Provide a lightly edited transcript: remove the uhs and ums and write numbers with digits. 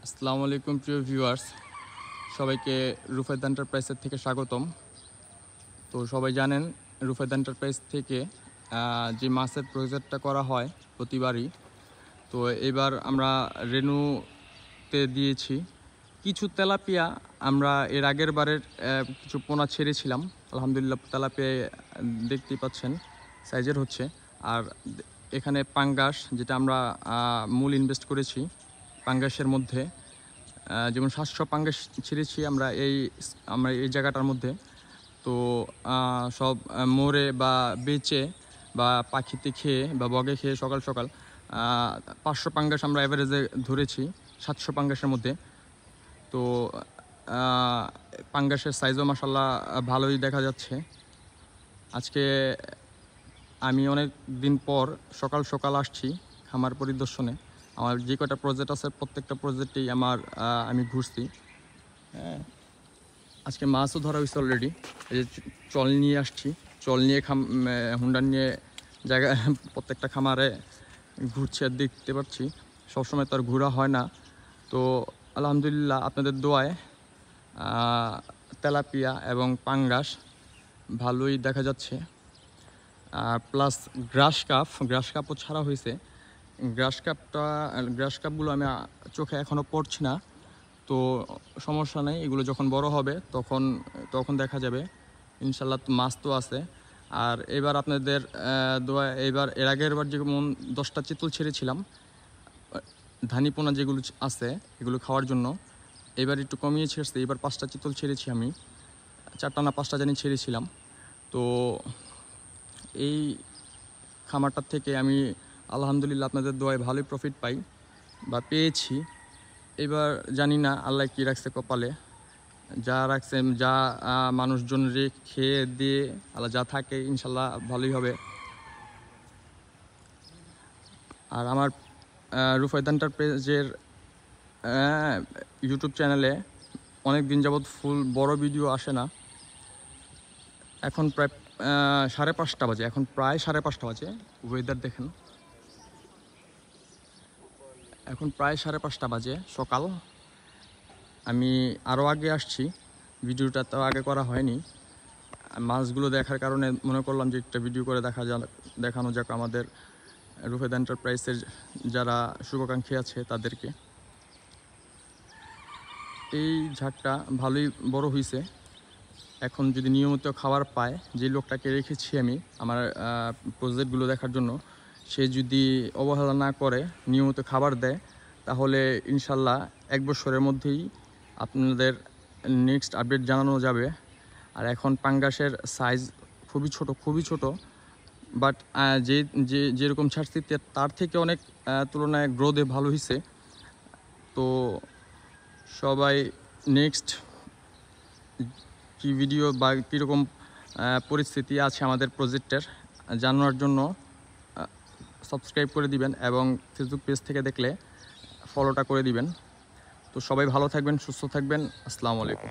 আসসালামু আলাইকুম প্রিয় ভিউয়ার্স, সবাইকে রুফায়েদ এন্টারপ্রাইজের থেকে স্বাগতম। তো সবাই জানেন রুফায়েদ এন্টারপ্রাইজ থেকে যে মাছের প্রজেক্টটা করা হয় প্রতিবারই। তো এবার আমরা রেনুতে দিয়েছি কিছু তেলাপিয়া। আমরা এর আগের বারের কিছু পোনা ছেড়েছিলাম, আলহামদুলিল্লাহ তেলাপিয়া দেখতেই পাচ্ছেন সাইজের হচ্ছে। আর এখানে পাঙ্গাস, যেটা আমরা মূল ইনভেস্ট করেছি পাঙ্গাসের মধ্যে, যেমন 700 পাঙ্গাস ছেড়েছি আমরা এই জায়গাটার মধ্যে। তো সব মরে বা বেচে বা পাখিতে খেয়ে বা বগে খেয়ে সকাল সকাল 500 পাঙ্গাস আমরা অ্যাভারেজে ধরেছি 700 পাঙ্গাসের মধ্যে। তো পাঙ্গাসের সাইজও মাশাআল্লাহ ভালোই দেখা যাচ্ছে। আজকে আমি অনেক দিন পর সকাল সকাল আসছি খামার পরিদর্শনে। আমার যে কটা প্রজেক্ট আছে প্রত্যেকটা প্রজেক্টেই আমি ঘুরছি। হ্যাঁ, আজকে মাছও ধরা হয়েছে অলরেডি। এই যে চল নিয়ে আসছি, চল নিয়ে হুন্ডা নিয়ে জায়গায় প্রত্যেকটা খামারে ঘুরছি আর দেখতে পাচ্ছি। সবসময় তো আর ঘোরা হয় না। তো আলহামদুলিল্লাহ আপনাদের দোয়ায় তেলাপিয়া এবং পাঙ্গাস ভালোই দেখা যাচ্ছে। প্লাস গ্রাস কাপও ছাড়া হয়েছে। গ্রাস কাপগুলো আমি চোখে এখনও পড়ছি না, তো সমস্যা নেই, এগুলো যখন বড় হবে তখন দেখা যাবে ইনশাল্লাহ। মাছ তো আছে। আর এবার আপনাদের দোয়া, এর আগের বার যেমন 10টা চিতল ছেড়েছিলাম ধানিপোনা যেগুলো আছে এগুলো খাওয়ার জন্য, এবার একটু কমিয়ে ছেড়েছি। এবার 5টা চিতল ছেড়েছি আমি, 4টা না 5টা জানি ছেড়েছিলাম। তো এই খামারটার থেকে আমি আলহামদুলিল্লাহ আপনাদের দোয়ায় ভালোই প্রফিট পাই বা পেয়েছি। এবার জানি না আল্লাহ কী রাখছে কপালে, যা রাখছে, যা মানুষজন খেয়ে দিয়ে আল্লাহ যা থাকে ইনশাল্লাহ ভালোই হবে। আর আমার রুফায়েদ এন্টারপ্রাইজের ইউটিউব চ্যানেলে অনেক দিন যাবৎ ফুল বড় ভিডিও আসে না। এখন প্রায় 5:30 বাজে, এখন প্রায় 5:30 বাজে। ওয়েদার দেখেন, এখন প্রায় 5:30 বাজে সকাল। আমি আরও আগে আসছি, ভিডিওটা তো আগে করা হয়নি। মাছগুলো দেখার কারণে মনে করলাম যে একটা ভিডিও করে দেখানো যাক আমাদের রুফায়েদ এন্টারপ্রাইজের যারা শুভাকাঙ্ক্ষী আছে তাদেরকে। এই ঝাড়টা ভালোই বড় হয়েছে। এখন যদি নিয়মিত খাবার পায়, যে লোকটাকে রেখেছি আমি আমার প্রজেক্টগুলো দেখার জন্য, সে যদি অবহেলা না করে নিয়মিত খাবার দেয়, তাহলে ইনশাল্লাহ 1 বছরের মধ্যেই আপনাদের নেক্সট আপডেট জানানো যাবে। আর এখন পাঙ্গাসের সাইজ খুবই ছোট, বাট যেরকম ছাড়ছি তার থেকে অনেক তুলনায় গ্রোথে ভালো হয়েছে। তো সবাই নেক্সট কি ভিডিও বা কীরকম পরিস্থিতি আছে আমাদের প্রজেক্টের জানানোর জন্য সাবস্ক্রাইব করে দিবেন এবং ফেসবুক পেজ থেকে দেখলে ফলোটা করে দিবেন। তো সবাই ভালো থাকবেন, সুস্থ থাকবেন। আসসালামু আলাইকুম।